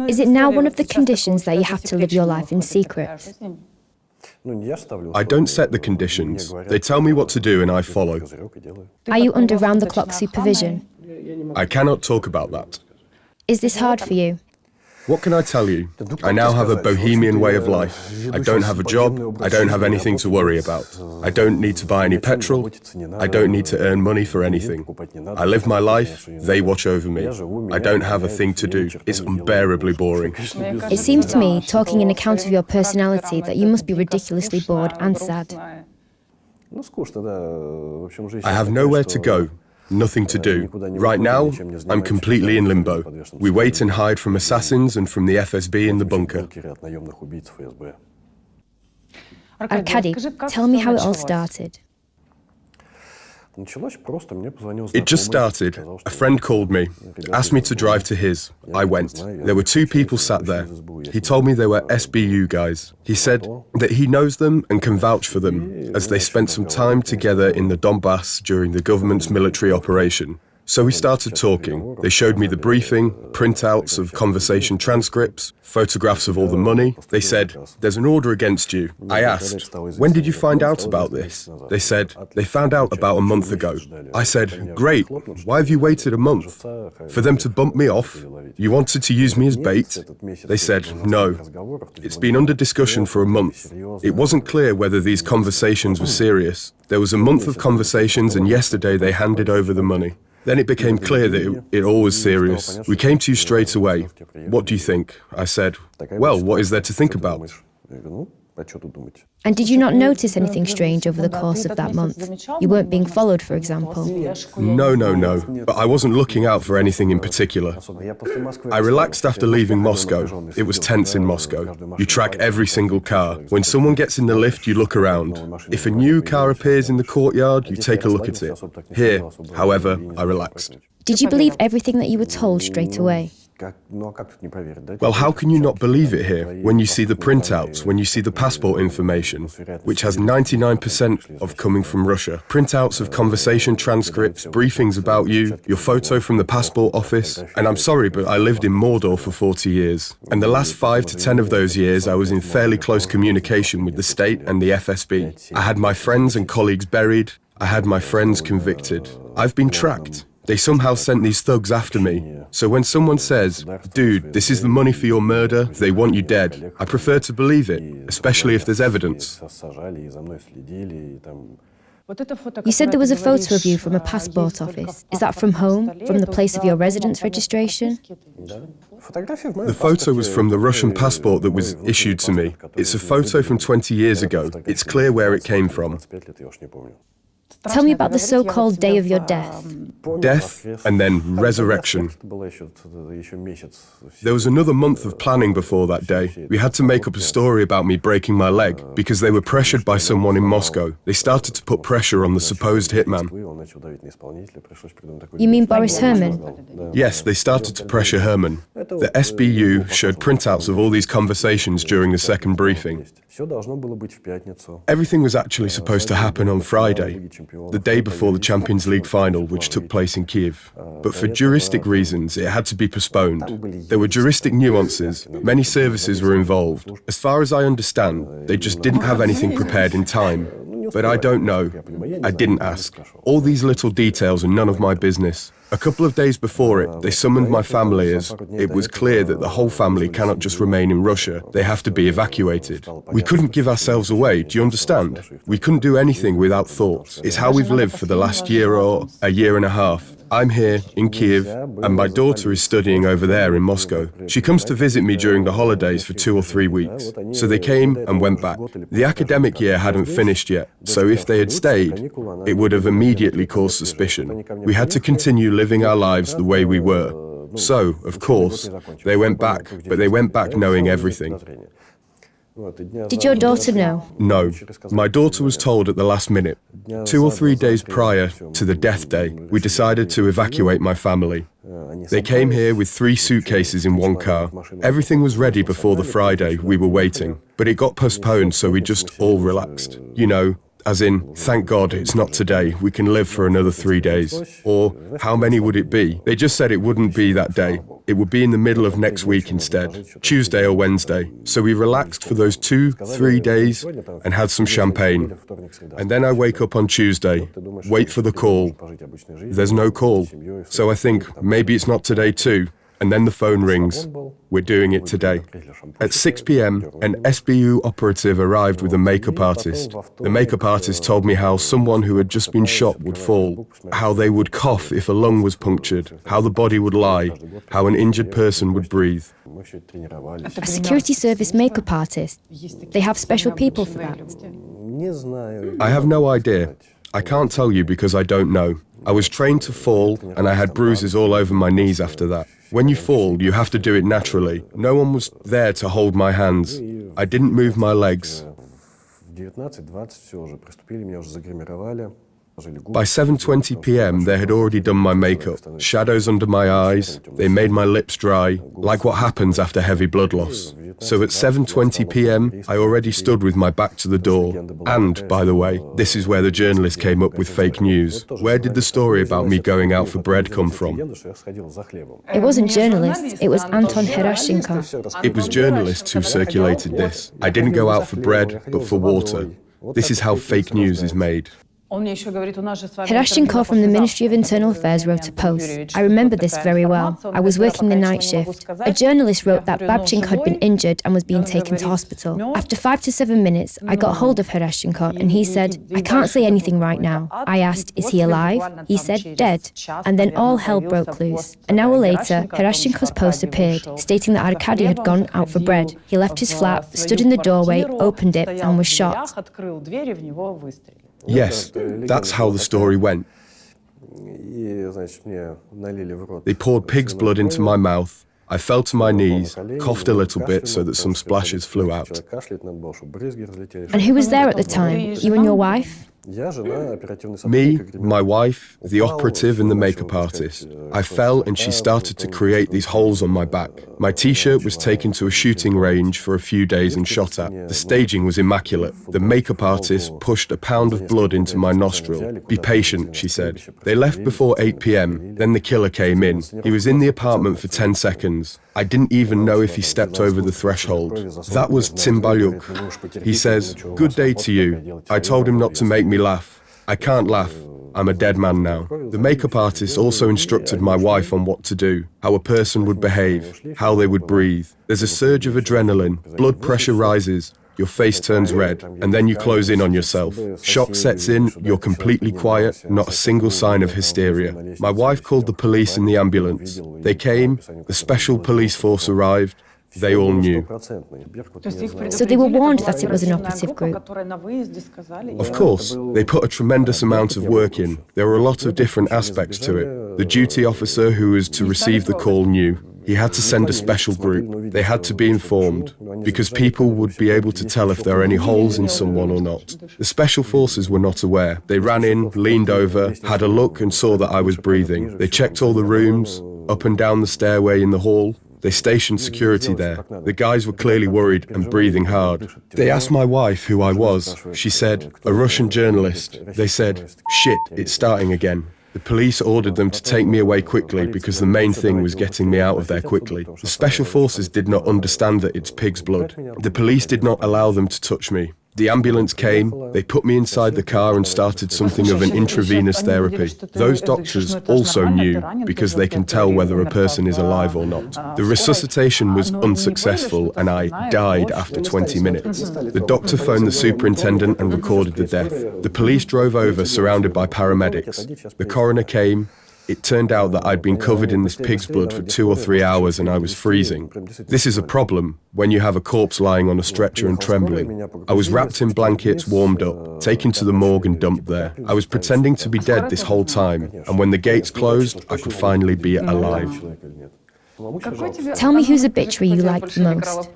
Is it now one of the conditions that you have to live your life in secret? I don't set the conditions. They tell me what to do and I follow. Are you under round-the-clock supervision? I cannot talk about that. Is this hard for you? What can I tell you? I now have a bohemian way of life. I don't have a job. I don't have anything to worry about. I don't need to buy any petrol. I don't need to earn money for anything. I live my life. They watch over me. I don't have a thing to do. It's unbearably boring. It seems to me, talking in account of your personality, that you must be ridiculously bored and sad. I have nowhere to go. Nothing to do. Right now, I'm completely in limbo. We wait and hide from assassins and from the FSB in the bunker. Arkady, tell me how it all started. It just started. A friend called me, asked me to drive to his. I went. There were two people sat there. He told me they were SBU guys. He said that he knows them and can vouch for them, as they spent some time together in the Donbass during the government's military operation. So we started talking. They showed me the briefing, printouts of conversation transcripts, photographs of all the money. They said, "There's an order against you." I asked, "When did you find out about this?" They said, "They found out about a month ago." I said, "Great, why have you waited a month? For them to bump me off? You wanted to use me as bait?" They said, "No. It's been under discussion for a month. It wasn't clear whether these conversations were serious. There was a month of conversations and yesterday they handed over the money. Then it became clear that it all was serious. We came to you straight away. What do you think?" I said, "Well, what is there to think about?" And did you not notice anything strange over the course of that month? You weren't being followed, for example. No. But I wasn't looking out for anything in particular. I relaxed after leaving Moscow. It was tense in Moscow. You track every single car. When someone gets in the lift, you look around. If a new car appears in the courtyard, you take a look at it. Here, however, I relaxed. Did you believe everything that you were told straight away? Well, how can you not believe it here when you see the printouts, when you see the passport information, which has 99% of coming from Russia, printouts of conversation transcripts, briefings about you, your photo from the passport office. And I'm sorry, but I lived in Mordor for 40 years. And the last 5 to 10 of those years, I was in fairly close communication with the state and the FSB. I had my friends and colleagues buried. I had my friends convicted. I've been tracked. They somehow sent these thugs after me. So when someone says, "Dude, this is the money for your murder, they want you dead," I prefer to believe it, especially if there's evidence. You said there was a photo of you from a passport office. Is that from home, from the place of your residence registration? The photo was from the Russian passport that was issued to me. It's a photo from 20 years ago. It's clear where it came from. Tell me about the so-called day of your death. Death and then resurrection. There was another month of planning before that day. We had to make up a story about me breaking my leg because they were pressured by someone in Moscow. They started to put pressure on the supposed hitman. You mean Boris Herman? Yes, they started to pressure Herman. The SBU showed printouts of all these conversations during the second briefing. Everything was actually supposed to happen on Friday, the day before the Champions League final, which took place in Kiev. But for juristic reasons, it had to be postponed. There were juristic nuances. Many services were involved. As far as I understand, they just didn't have anything prepared in time. But I don't know. I didn't ask. All these little details are none of my business. A couple of days before it, they summoned my family as it was clear that the whole family cannot just remain in Russia. They have to be evacuated. We couldn't give ourselves away, do you understand? We couldn't do anything without thought. It's how we've lived for the last year or a year and a half. I'm here in Kiev, and my daughter is studying over there in Moscow. She comes to visit me during the holidays for 2 or 3 weeks. So they came and went back. The academic year hadn't finished yet, so if they had stayed, it would have immediately caused suspicion. We had to continue living our lives the way we were. So, of course, they went back, but they went back knowing everything. Did your daughter know? No. My daughter was told at the last minute. 2 or 3 days prior to the death day, we decided to evacuate my family. They came here with 3 suitcases in 1 car. Everything was ready before the Friday. We were waiting. But it got postponed, so we just all relaxed. You know, As in, thank God it's not today, we can live for another 3 days. Or, how many would it be? They just said it wouldn't be that day. It would be in the middle of next week instead, Tuesday or Wednesday. So we relaxed for those 2-3 days and had some champagne. And then I wake up on Tuesday, wait for the call. There's no call. So I think, maybe it's not today too. And then the phone rings. We're doing it today. At 6 p.m, an SBU operative arrived with a makeup artist. The makeup artist told me how someone who had just been shot would fall, how they would cough if a lung was punctured, how the body would lie, how an injured person would breathe. A security service makeup artist? They have special people for that? I have no idea. I can't tell you because I don't know. I was trained to fall and I had bruises all over my knees after that. When you fall, you have to do it naturally. No one was there to hold my hands. I didn't move my legs. By 7:20 p.m, they had already done my makeup, shadows under my eyes, they made my lips dry, like what happens after heavy blood loss. So at 7:20 p.m, I already stood with my back to the door. And, by the way, this is where the journalist came up with fake news. Where did the story about me going out for bread come from? It wasn't journalists, it was Anton Hromadske. It was journalists who circulated this. I didn't go out for bread, but for water. This is how fake news is made. Hromadske from the Ministry of Internal Affairs wrote a post. I remember this very well. I was working the night shift. A journalist wrote that Babchenko had been injured and was being taken to hospital. After 5 to 7 minutes, I got hold of Hromadske and he said, I can't say anything right now. I asked, is he alive? He said, dead. And then all hell broke loose. An hour later, Hromadsko's post appeared, stating that Arkady had gone out for bread. He left his flat, stood in the doorway, opened it, and was shot. Yes, that's how the story went. They poured pig's blood into my mouth. I fell to my knees, coughed a little bit so that some splashes flew out. And who was there at the time? You and your wife? Me, my wife, the operative and the makeup artist. I fell and she started to create these holes on my back. My t-shirt was taken to a shooting range for a few days and shot at. The staging was immaculate. The makeup artist pushed a pound of blood into my nostril. Be patient, she said. They left before 8 p.m, then the killer came in. He was in the apartment for 10 seconds. I didn't even know if he stepped over the threshold. That was Tsimbalyuk. He says, good day to you. I told him not to make me laugh. I can't laugh. I'm a dead man now. The makeup artist also instructed my wife on what to do, how a person would behave, how they would breathe. There's a surge of adrenaline, blood pressure rises, your face turns red, and then you close in on yourself. Shock sets in, you're completely quiet, not a single sign of hysteria. My wife called the police and the ambulance. They came, the special police force arrived. They all knew. So they were warned that it was an operative group? Of course, they put a tremendous amount of work in. There were a lot of different aspects to it. The duty officer who was to receive the call knew. He had to send a special group. They had to be informed, because people would be able to tell if there are any holes in someone or not. The special forces were not aware. They ran in, leaned over, had a look and saw that I was breathing. They checked all the rooms, up and down the stairway in the hall. They stationed security there. The guys were clearly worried and breathing hard. They asked my wife who I was. She said, a Russian journalist. They said, shit, it's starting again. The police ordered them to take me away quickly because the main thing was getting me out of there quickly. The special forces did not understand that it's pig's blood. The police did not allow them to touch me. The ambulance came, they put me inside the car and started something of an intravenous therapy. Those doctors also knew, because they can tell whether a person is alive or not. The resuscitation was unsuccessful and I died after 20 minutes. The doctor phoned the superintendent and recorded the death. The police drove over surrounded by paramedics. The coroner came. It turned out that I'd been covered in this pig's blood for 2 or 3 hours and I was freezing. This is a problem when you have a corpse lying on a stretcher and trembling. I was wrapped in blankets, warmed up, taken to the morgue and dumped there. I was pretending to be dead this whole time, and when the gates closed, I could finally be alive. Tell me whose obituary you liked the most.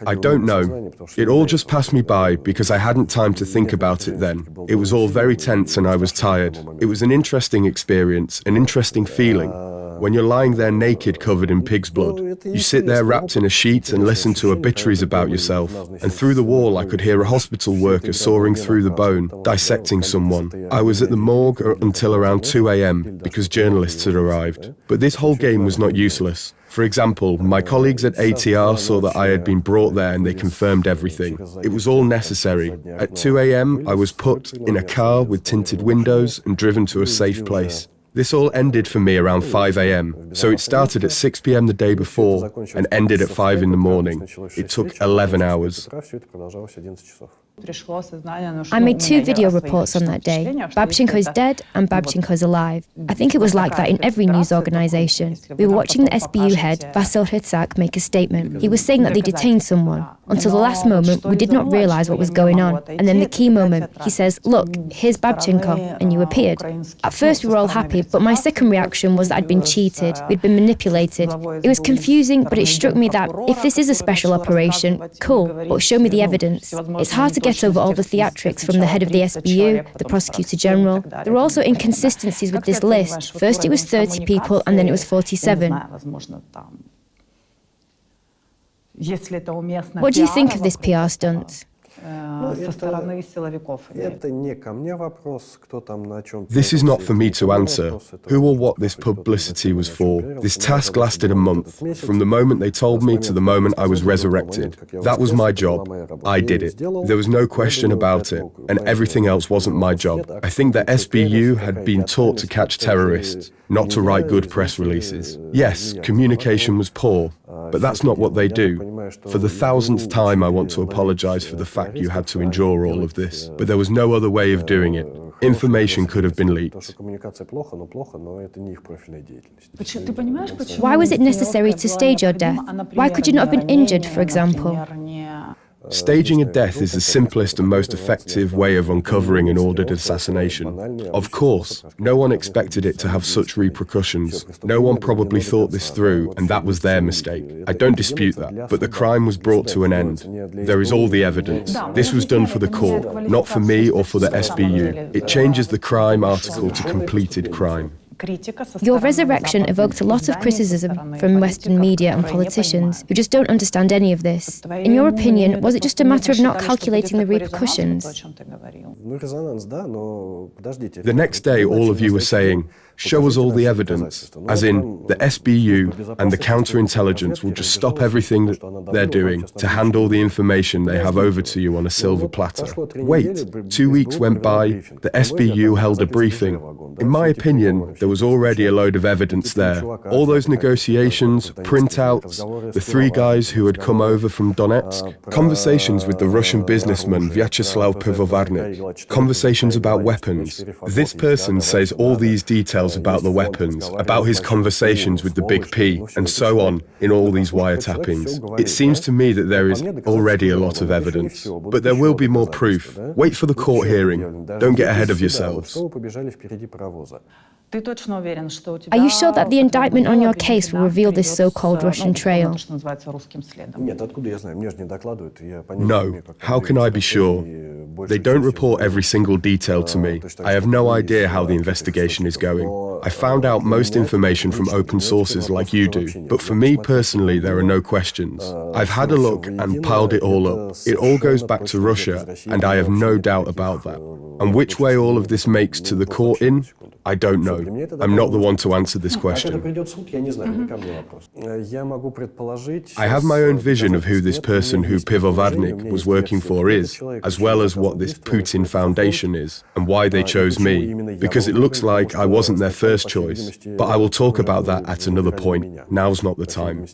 I don't know. It all just passed me by because I hadn't time to think about it then. It was all very tense and I was tired. It was an interesting experience, an interesting feeling. When you're lying there naked covered in pig's blood, you sit there wrapped in a sheet and listen to obituaries about yourself. And through the wall I could hear a hospital worker sawing through the bone, dissecting someone. I was at the morgue until around 2 a.m. because journalists had arrived. But this whole game was not useless. For example, my colleagues at ATR saw that I had been brought there and they confirmed everything. It was all necessary. At 2 a.m. I was put in a car with tinted windows and driven to a safe place. This all ended for me around 5 a.m. So it started at 6 p.m. the day before and ended at 5 in the morning. It took 11 hours. I made 2 video reports on that day. Babchenko is dead and Babchenko is alive. I think it was like that in every news organization. We were watching the SBU head, Hromadske, make a statement. He was saying that they detained someone. Until the last moment, we did not realize what was going on. And then the key moment, he says, "Look, here's Babchenko," and you appeared. At first we were all happy, but my second reaction was that I'd been cheated, we'd been manipulated. It was confusing, but it struck me that if this is a special operation, cool, but show me the evidence. It's hard to get over all the theatrics from the head of the SBU, the Prosecutor General. There were also inconsistencies with this list. First it was 30 people and then it was 47. What do you think of this PR stunt? This is not for me to answer who or what this publicity was for. This task lasted a month, from the moment they told me to the moment I was resurrected. That was my job. I did it. There was no question about it, and everything else wasn't my job. I think that SBU had been taught to catch terrorists, not to write good press releases. Yes, communication was poor, but that's not what they do. For the 1000th time, I want to apologize for the fact you had to endure all of this, but there was no other way of doing it. Information could have been leaked. Why was it necessary to stage your death? Why could you not have been injured, for example? Staging a death is the simplest and most effective way of uncovering an ordered assassination. Of course, no one expected it to have such repercussions. No one probably thought this through, and that was their mistake. I don't dispute that, but the crime was brought to an end. There is all the evidence. This was done for the court, not for me or for the SBU. It changes the crime article to completed crime. Your resurrection evoked a lot of criticism from Western media and politicians who just don't understand any of this. In your opinion, was it just a matter of not calculating the repercussions? The next day, all of you were saying, "Show us all the evidence," as in, the SBU and the counterintelligence will just stop everything that they're doing to hand all the information they have over to you on a silver platter. Wait, 2 weeks went by, the SBU held a briefing. In my opinion, there was already a load of evidence there. All those negotiations, printouts, the 3 guys who had come over from Donetsk, conversations with the Russian businessman Vyacheslav Pivovarnik, conversations about weapons. This person says all these details about the weapons, about his conversations with the Big P, and so on in all these wiretappings. It seems to me that there is already a lot of evidence, but there will be more proof. Wait for the court hearing. Don't get ahead of yourselves. Are you sure that the indictment on your case will reveal this so-called Russian trail? No. How can I be sure? They don't report every single detail to me. I have no idea how the investigation is going. I found out most information from open sources like you do, but for me personally, there are no questions. I've had a look and piled it all up. It all goes back to Russia, and I have no doubt about that. And which way all of this makes to the court in? I don't know. I'm not the one to answer this question. I have my own vision of who this person who Pivovarnik was working for is, as well as what this Putin Foundation is, and why they chose me, because it looks like I wasn't their first choice. But I will talk about that at another point. Now's not the time.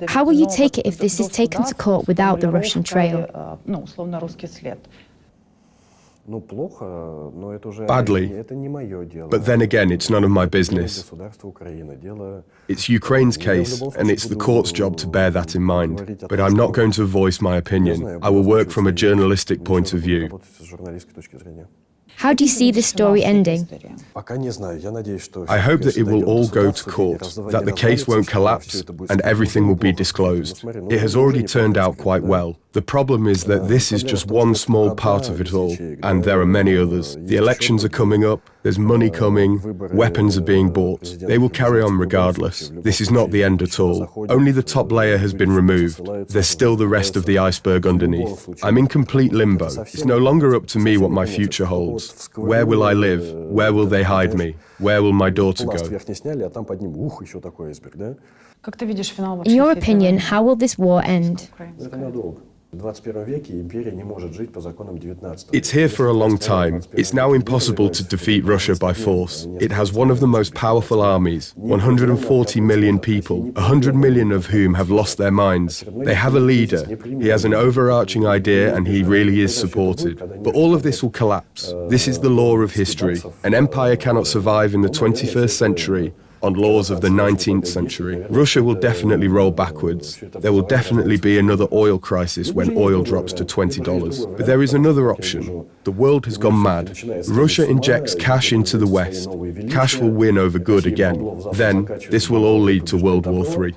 How will you take it if this is taken to court without the Russian trail? Badly. But then again, it's none of my business. It's Ukraine's case, and it's the court's job to bear that in mind. But I'm not going to voice my opinion. I will work from a journalistic point of view. How do you see this story ending? I hope that it will all go to court, that the case won't collapse, and everything will be disclosed. It has already turned out quite well. The problem is that this is just one small part of it all, and there are many others. The elections are coming up, there's money coming, weapons are being bought. They will carry on regardless. This is not the end at all. Only the top layer has been removed. There's still the rest of the iceberg underneath. I'm in complete limbo. It's no longer up to me what my future holds. Where will I live? Where will they hide me? Where will my daughter go? In your opinion, how will this war end? It's here for a long time. It's now impossible to defeat Russia by force. It has one of the most powerful armies, 140 million people, 100 million of whom have lost their minds. They have a leader. He has an overarching idea and he really is supported. But all of this will collapse. This is the law of history. An empire cannot survive in the 21st century on laws of the 19th century. Russia will definitely roll backwards. There will definitely be another oil crisis when oil drops to $20. But there is another option. The world has gone mad. Russia injects cash into the West. Cash will win over good again. Then, this will all lead to World War III.